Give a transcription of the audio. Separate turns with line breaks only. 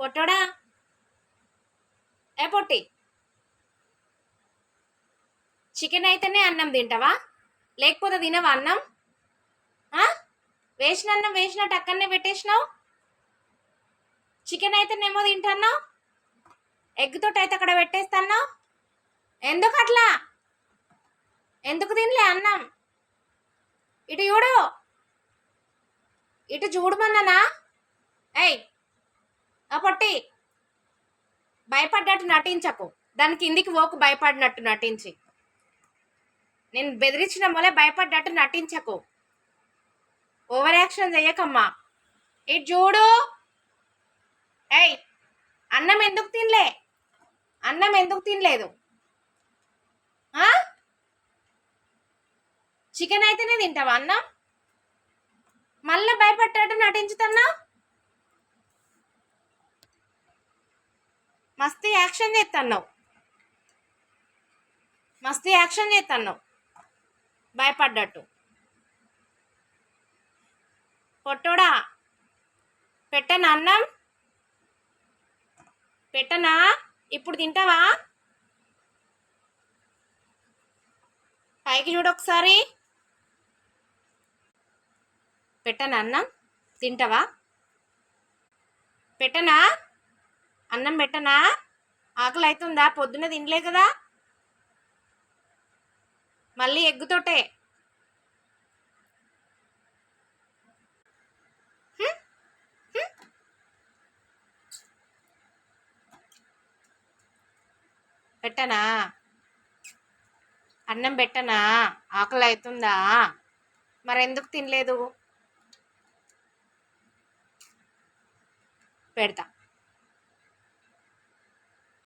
పొట్టోడా ఏ పొట్టి, chicken అయితేనే అన్నం తింటావా? లేకపోతే తినవా అన్నం? వేసిన అన్నం వేసినట్టు అక్కడనే పెట్టేసినావు. చికెన్ అయితేనేమో తింటున్నావు, ఎగ్ తోటి అయితే అక్కడ పెట్టేస్తున్నావు. ఎందుకు అట్లా? ఎందుకు తినలే అన్నం? ఇటు చూడు, ఇటు చూడమన్నానా? ఏయ్ ఆ పొట్టి, భయపడ్డట్టు నటించకు. దాని కిందికి పోకు భయపడినట్టు నటించి. నేను బెదిరించిన మొలే భయపడ్డట్టు నటించకు. Over action చెయ్యకమ్మా. ఇటు చూడు. ఏయ్ అన్నం ఎందుకు తినలే? అన్నం ఎందుకు తినలేదు? చికెన్ అయితేనే తింటావా అన్నం? మళ్ళీ భయపడ్డట్టు నటించుతున్నావు. మస్తు యాక్షన్ చేస్తున్నావు, మస్తు యాక్షన్ చేస్తున్నావు భయపడ్డట్టు. పొట్టోడా పెట్టనా అన్నం? పెట్టనా? ఇప్పుడు తింటావా? పైకి చూడు ఒకసారి. పెట్టనా అన్నం? తింటావా? పెట్టనా అన్నం? పెట్టనా? ఆకలి అవుతుందా? పొద్దున్న తినలే కదా, మళ్ళీ ఎగ్గుతోటే. పెట్టనా అన్నం? పెట్టనా? ఆకలి అవుతుందా? మరెందుకు తినలేదు? పెడతా.